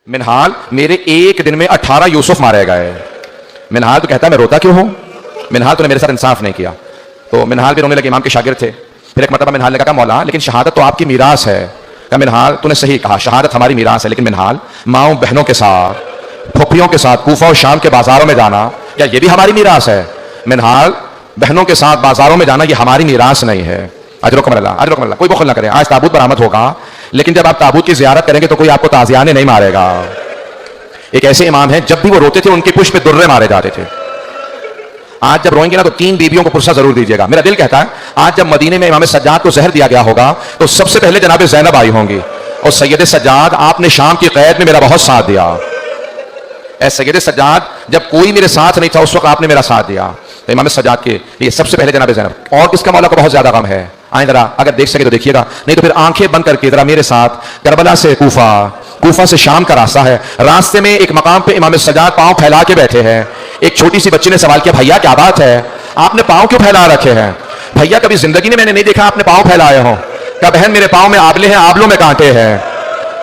मिनहाल मेरे एक दिन में 18 यूसुफ मारे गए। मिनहाल तो कहता है मैं रोता क्यों हूं, मिनहाल तूने मेरे साथ इंसाफ नहीं किया। तो मिनहाल भी रोने लगे, इमाम के शागिर्द थे। फिर एक मरतबा मिनहाल ने कहा मौला लेकिन शहादत तो आपकी मीरास है। कहा मिनहाल तूने सही कहा, शहादत हमारी मीरास है, लेकिन मिनहाल माओ बहनों के साथ फुफियों के साथ कूफा और शाम के बाजारों में जाना क्या ये भी हमारी मीरास है? मिनहाल बहनों के साथ बाजारों में जाना ये हमारी मीरास नहीं है। अजरकुम अल्लाह, कोई बखल ना करे। आज ताबूत बरामद होगा, लेकिन जब आप ताबूत की जियारत करेंगे तो कोई आपको ताजियाने नहीं मारेगा। एक ऐसे इमाम हैं जब भी वो रोते थे उनके पुष्प पे दुर्रे मारे जाते थे। आज जब रोएंगे ना तो 3 बीबियों को पुरसा जरूर दीजिएगा। मेरा दिल कहता है आज जब मदीने में इमाम सज्जाद को जहर दिया गया होगा तो सबसे पहले जनाब ज़ैनब आई होंगी। और सैयद सज्जाद आपने शाम की कैद में मेरा बहुत साथ दिया। ऐ सैयद सज्जाद जब कोई मेरे साथ नहीं था उस वक्त आपने मेरा साथ दिया। तो इमाम सज्जाद के लिए सबसे पहले जनाब ज़ैनब। और किसका मौला को बहुत ज्यादा गम है? आए जरा, अगर देख सके तो देखिएगा, नहीं तो फिर आंखें बंद करके जरा मेरे साथ करबला से कूफा, कूफा से शाम का रास्ता है। रास्ते में एक मकाम पे इमाम सज्जाद पांव फैला के बैठे हैं। एक छोटी सी बच्ची ने सवाल किया भैया क्या बात है, आपने पांव क्यों फैला रखे हैं? भैया कभी जिंदगी में मैंने नहीं देखा आपने पांव फैलाए हो। क्या बहन मेरे पांव में आबले हैं, आबलों में कांटे हैं,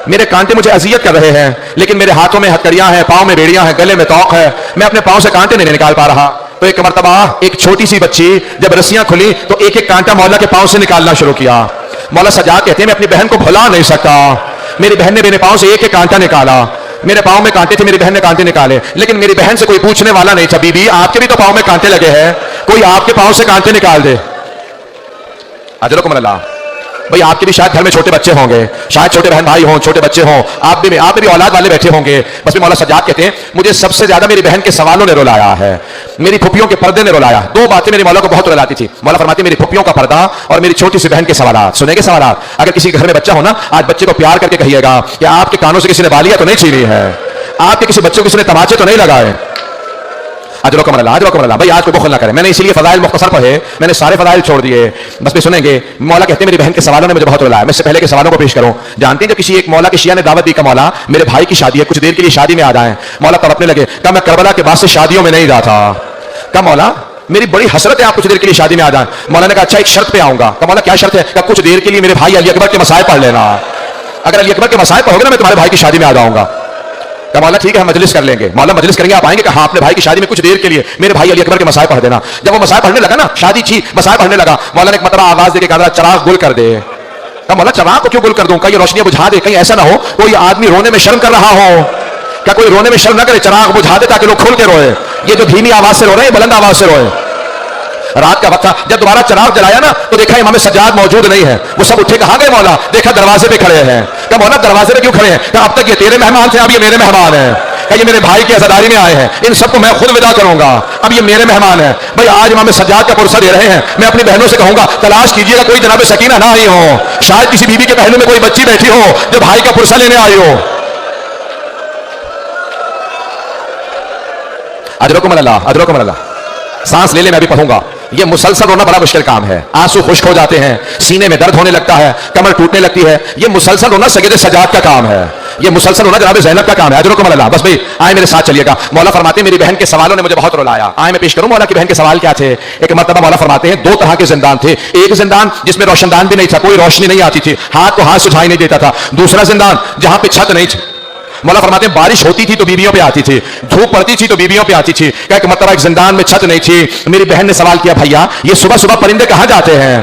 मेरे कांटे मुझे अजियत कर रहे हैं, लेकिन मेरे हाथों में हथकड़ियां हैं, पांव में बेड़ियां हैं, गले में तौक है, मैं अपने पांव से कांटे नहीं निकाल पा रहा। तो एक मर्तबा एक छोटी सी बच्ची जब रस्सियां खुली तो एक एक कांटा मौला के पांव से निकालना शुरू किया। मौला सज्जाद कहते हैं मैं अपनी बहन को भुला नहीं सकता। मेरी बहन ने मेरे पांव से एक एक कांटा निकाला। मेरे पांव में कांटे थे, मेरी बहन ने कांटे निकाले, लेकिन मेरी बहन से कोई पूछने वाला नहीं था बीबी आपके भी तो पांव में कांटे लगे हैं, कोई आपके पांव से कांटे निकाल दे। अजरकुम अल्लाह। भाई आपके भी शायद घर में छोटे बच्चे होंगे, शायद छोटे बहन भाई हों, छोटे बच्चे हों, आप भी औलाद वाले बैठे होंगे। बस मौला सज्जाद कहते हैं मुझे सबसे ज्यादा मेरी बहन के सवालों ने रुलाया है, मेरी फुफियों के पर्दे ने रुलाया। 2 बातें मेरी मौला को बहुत रुलाती थी। मौला फरमाते मेरी फुफियों का पर्दा और मेरी छोटी सी बहन के सवालात। सुनेंगे सवालात? अगर किसी के घर में बच्चा हो ना, आज बच्चे को प्यार करके कहिएगा कि आपके कानों से किसी ने बालियां तो नहीं छीनी है, आपके किसी बच्चों को किसी ने तमाचे तो नहीं लगाए। अजरकुम अल्लाह। भाई आज कोई बखल ना करे। मैंने इसीलिए फजाइल मुख्तसर पढ़े, मैंने सारे फजाइल छोड़ दिए। बस भी सुनेंगे मौला कहते हैं मेरी बहन के सवालों ने मुझे बहुत रुलाया। मैं इससे पहले के सवालों को पेश करूं। जानते हैं जब किसी एक मौला के शिया ने दावत दी का मौला मेरे भाई की शादी है, कुछ देर के लिए शादी में आ जाए। मौला तड़पने लगे, कहा मैं करबला के बाद से शादियों में नहीं जाता। कहा मौला मेरी बड़ी हसरत है आप कुछ देर के लिए शादी में आ जाए। मौला ने कहा अच्छा एक शर्त पे आऊंगा। कहा मौला क्या शर्त है? कहा कुछ देर के लिए मेरे भाई अली अकबर के मसाइल पढ़ लेना, अगर अली अकबर के मसाइल पढ़ोगे ना मैं तुम्हारे भाई की शादी में आ जाऊंगा। कहा मौला ठीक है हम मजलिस कर लेंगे। मौला मजलिस करेंगे आप आएंगे? कहा हाँ अपने भाई की शादी में कुछ देर के लिए मेरे भाई अली अकबर के मसाइल पढ़ देना। जब वो मसाइल पढ़ने लगा ना, शादी थी मसाइल पढ़ने लगा, मौला ने एक मतलब आवाज देके कहा चराग गुल कर दे। कहा मौला चराग को क्यों गुल कर दूं? कहीं रोशनियां बुझा दे, कहीं ऐसा ना हो कोई आदमी रोने में शर्म कर रहा हो। क्या कोई रोने में शर्म ना करे, चराग बुझा दे ताकि लोग खुल के रोए। ये जो धीमी आवाज से रो रहे हैं बुलंद आवाज से रोए। रात का वक्त था, जब दोबारा चराग जलाया ना तो देखा इमाम सज्जाद मौजूद नहीं है। वो सब उठे कहां गए मौला? देखा दरवाजे पे खड़े हैं। कहा मौला दरवाजे पे क्यों खड़े हैं? कहा अब तक ये तेरे मेहमान थे, अब ये मेरे मेहमान हैं। कहा ये मेरे भाई की अज़ादारी में आए हैं, इन सबको मैं खुद विदा करूंगा, अब ये मेरे मेहमान हैं। भाई आज इमाम सज्जाद का पुरसा दे रहे हैं। मैं अपनी बहनों से कहूंगा तलाश कीजिएगा कोई जनाब सकीना ना आई हो, शायद किसी बीबी के बहनों में कोई बच्ची बैठी हो जो भाई का पुरसा लेने आई हो। अजरकुम अल्लाह। सांस ले ले मैं भी पढ़ूंगा। ये मुसलसल रोना बड़ा मुश्किल काम है। आंसू खुश्क हो जाते हैं, सीने में दर्द होने लगता है, कमर टूटने लगती है। ये मुसलसल रोना सैयद सज्जाद का काम है, ये मुसलसल रोना जनाब ज़ैनब का काम है। अजरकुम अल्लाह। बस भाई आए मेरे साथ चलिएगा। मौला फरमाते मेरी बहन के सवालों ने मुझे बहुत रुलाया। आए मैं पेश करूं मौला की बहन के सवाल क्या थे। एक मर्तबा मौला फरमाते हैं 2 तरह के जिंदान थे। एक जिंदान जिसमें रोशनदान भी नहीं था, कोई रोशनी नहीं आती थी, हाथ को हाथ सुझाई नहीं देता था। दूसरा जिंदान जहां पे छत नहीं थी। मौला फरमाते हैं बारिश होती थी तो बीबियों पे आती थी, धूप पड़ती थी तो बीबियों पे आती थी। क्या कि मतलब एक जिंदान में छत नहीं थी। मेरी बहन ने सवाल किया भैया ये सुबह सुबह परिंदे कहां जाते हैं?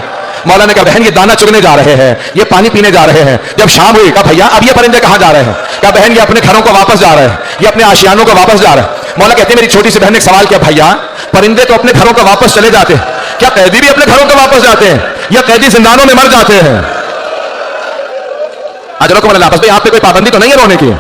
मौला ने कहा बहन ये दाना चुगने जा रहे हैं, ये पानी पीने जा रहे हैं। जब शाम हुई कहा भैया अब ये परिंदे कहां जा रहे हैं? कहा बहन ये अपने घरों को वापस जा रहे हैं, ये अपने आशियानों को वापस जा रहे हैं। मौला कहते हैं मेरी छोटी सी बहन ने सवाल किया भैया परिंदे तो अपने घरों को वापस चले जाते हैं, क्या कैदी भी अपने घरों को वापस जाते हैं या कैदी जिंदानों में मर जाते हैं? अजरकुम अल्लाह। बस भाई आप पे कोई पाबंदी तो नहीं है रोने की।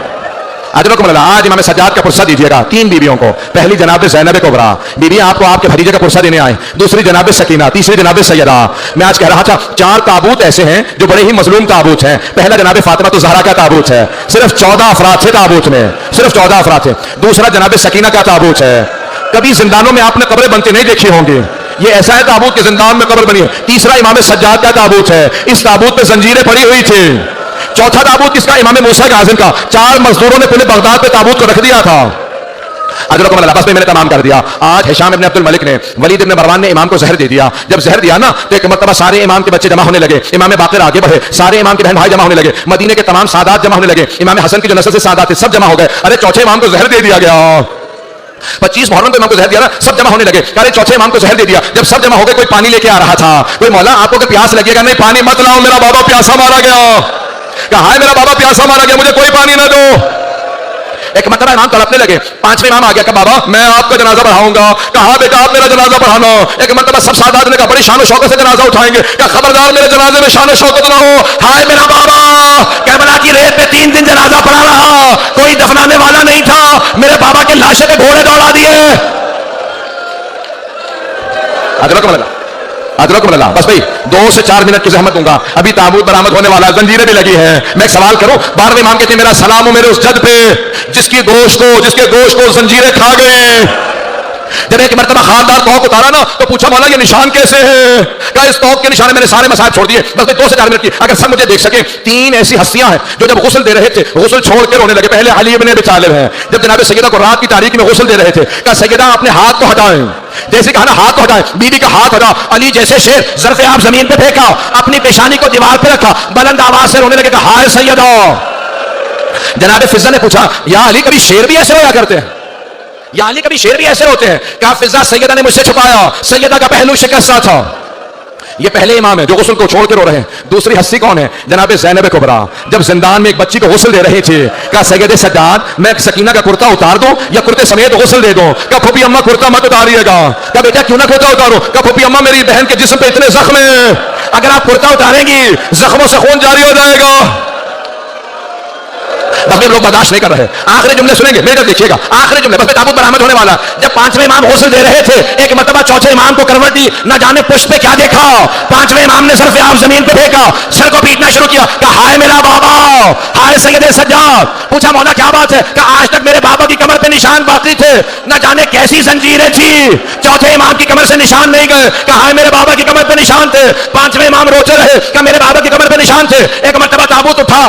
अजरकुम अल्लाह। आज इमाम सज्जाद का पुरसा दीजिएगा 3 बीबियों को। पहली जनाब ज़ैनब कुबरा, बीबी आपको आपके भतीजे का पुरसा देने आए। दूसरी जनाब सकीना, तीसरी जनाब सैयदा। मैं आज कह रहा था 4 ताबूत ऐसे हैं जो बड़े ही मजलूम ताबूत हैं। पहला जनाब फातिमा तो ज़हरा का ताबूत है, सिर्फ 14 अफराद थे ताबूत में, सिर्फ 14 अफराद थे। दूसरा जनाब सकीना का ताबूत है। कभी जिंदानों में आपने कब्रें बनती नहीं देखी होंगी, ये ऐसा है ताबूत के जिंदान में कब्र बनी है। तीसरा इमाम सज्जाद का ताबूत है, इस ताबूत पे जंजीरें पड़ी हुई थी। चौथा ताबूत किसका? इमाम मूसा काज़िम का। 4 मजदूरों ने पूरे बगदाद पे ताबूत को रख दिया था। اجرکم اللہ. بس میں نے تمام کر دیا. آج ہشام ابن عبد الملک نے ولید ابن مروان نے امام کو زہر دے دیا. جب زہر دیا نا تو ایک مرتبہ سارے امام کے بچے جمع ہونے لگے. امام باقر آگے بڑھے, سارے امام کے بہن بھائی جمع ہونے لگے. مدینے کے تمام سادات جمع ہونے لگے. امام حسن کی جو نسل سے سادات تھے سب جمع ہو گئے. ارے چوتھے امام کو زہر دے دیا گیا. 25 محرم کو امام کو زہر دیا نا, سب جمع ہونے لگے. ارے چوتھے امام کو زہر دے دیا. جب سب جمع ہو گئے, کوئی پانی لے کے آ رہا تھا. کوئی مولا آپ کو کہ پیاس لگے گا, نہیں پانی مت لاؤ, میرا بابا پیاسا مارا گیا. کہا ہائے میرا بابا پیاسا مارا گیا, مجھے کوئی پانی نہ دو. ایک مرتبہ امام تڑپنے لگے. 5ویں امام آ گیا کہ بابا میں آپ کا جنازہ پڑھاؤں گا. کہا بیٹا آپ میرا جنازہ پڑھانا. ایک مرتبہ سب سادات نے کہا بڑی شان و شوکت سے جنازہ اٹھائیں گے. کہ خبردار میرے جنازے میں شان و شوکت نہ ہو. ہائے میرا بابا کربلا کی ریت پہ 3 دن جنازہ پڑھا رہا, کوئی دفنانے والا نہیں تھا. میرے بابا کے لاشے پہ گھوڑے دوڑا دیے. ادرکم اللہ. بس بھائی 2 سے 4 منٹ کی زحمت دوں گا. ابھی تابوت برآمد ہونے والا, زنجیریں بھی لگی ہیں. میں ایک سوال کروں. 12ویں امام کہتے ہیں میرا سلام ہو میرے اس جد پہ جس کے گوشت کو زنجیریں کھا گئے. جب ایک مرتبہ خاردار توق اتارا نا تو پوچھا مولا یہ نشان کیسے ہیں؟ کہا اس توق کے نشان میں نے سارے مسائل چھوڑ دیے. بس 2 سے 4 منٹ کی اگر سب مجھے دیکھ سکیں. 3 ایسی ہستیاں ہیں جو جب غسل دے رہے تھے غسل چھوڑ کے رونے لگے. پہلے علی ابن ابی طالب ہیں, جب جناب سیدہ کو رات کی تاریکی میں غسل دے رہے تھے. کہا سیدہ اپنے ہاتھ کو ہٹائیں. جیسے کہا نا ہاتھ کو ہٹائیں, بیوی کا ہاتھ ہٹا. علی جیسے شیر ظرف آپ زمین پہ پھینکا, اپنی پیشانی کو دیوار پہ رکھا, بلند آواز سے رونے لگے. کہا ہائے سیدہ. جناب فضہ نے پوچھا یا علی کبھی شیر بھی ایسے رویا کرتے ہیں؟ یا علی کبھی شیر بھی ایسے ہوتے ہیں؟ کہا فضہ سیدہ نے مجھ سے چھپایا, سیدہ کا پہلو شکستہ تھا. یہ پہلے امام ہے جو غسل کو چھوڑ کے رو رہے ہیں. دوسری ہستی کون ہے؟ جناب زینب کبریٰ. جب زندان میں ایک بچی کو غسل دے رہی تھی, کہا سید سجاد میں سکینہ کا کرتا اتار دوں یا کرتے سمیت غسل دے دوں؟ کہا پھوپھی اماں کرتا مت اتاریے گا. کہا بیٹا کیوں نہ کرتا اتارو؟ کہا پھوپھی اماں میری بہن کے جسم پہ اتنے زخم ہیں, اگر آپ کرتا اتاریں گی زخموں سے خون جاری ہو جائے گا. بس لوگ برداشت نہیں کر رہے. آخری جملے سنیں گے, میرے دیکھیے گا آخری جملے. بس تابوت برآمد ہونے والا. جب 5ویں امام غسل دے رہے تھے, ایک مرتبہ چوتھے امام کو کروٹ دی. نہ جانے پشت پہ کیا دیکھا, 5ویں امام نے سر پہ آپ زمین پہ پھینکا, سر کو پیٹنا شروع کیا. کہا ہائے میرا بابا, ہائے سید سجاد. پوچھا مولا کیا بات ہے؟ کہا آج تک میرے بابا کی کمر پہ نشان باقی تھے, نہ جانے کیسی زنجیریں تھی, چوتھے امام کی کمر سے نشان نہیں گئے. کہا ہائے میرے بابا کی کمر پہ نشان تھے. 5ویں امام روتے رہے. کہا میرے بابا کی کمر پہ نشان تھے. ایک مرتبہ تابوت اٹھا,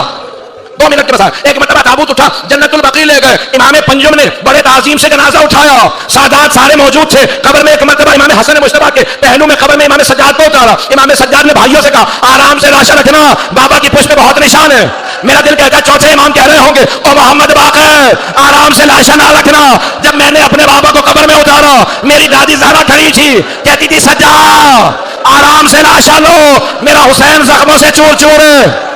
2 منٹ کے بعد ایک مرتبہ تابوت اٹھا, جنت البقیع لے گئے. امام پنجم نے بڑے تعظیم سے جنازہ اٹھایا, سادات سارے موجود تھے. قبر میں ایک مرتبہ امام حسن مجتبیٰ کے پہلو میں قبر میں امام سجاد کو اتارا. امام سجاد نے بھائیوں سے کہا آرام سے لاشا رکھنا, بابا کی پشت پہ بہت نشان ہے. میرا دل کہتا ہے چوتھے امام کہہ رہے ہوں گے او محمد باقر آرام سے لاشا نہ رکھنا. جب میں نے اپنے بابا کو قبر میں اتارا, میری دادی زہرا کھڑی تھی, کہتی تھی سجاد آرام سے لاشا لو, میرا حسین زخموں سے چور چور ہے.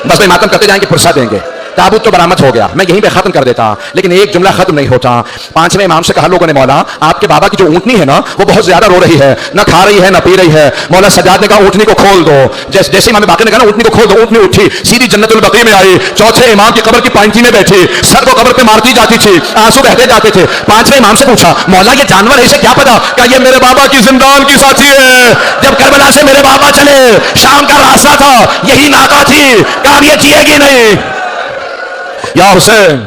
بس میں ماتم کرتے جائیں گے, فرصت دیں گے. تابوت تو برآمد ہو گیا, میں یہیں پہ ختم کر دیتا, لیکن ایک جملہ ختم نہیں ہوتا. 5ویں امام سے کہا لوگوں نے مولا آپ کے بابا کی جو اونٹنی ہے نا وہ بہت زیادہ رو رہی ہے, نہ کھا رہی ہے نہ پی رہی ہے. مولا سجاد نے کہا اونٹنی کو کھول دو. جیسے امام باقر نے کہا نا اونٹنی کو کھول دو, اونٹنی اٹھی, سیدھی جنت البقیع میں آئی. چوتھے امام کی قبر کی پائنٹی میں بیٹھی, سر کو قبر پہ مارتی جاتی تھی, آنسو بہتے جاتے تھے. 5ویں امام سے پوچھا مولا یہ جانور ہے اسے کیا پتا؟ کہا یہ میرے بابا کی زندان کی ساتھی ہے. جب کربلا سے میرے بابا چلے, شام کا راستہ تھا, یہی ناکا تھی, کہا یہ جیے گی نہیں. یا حسین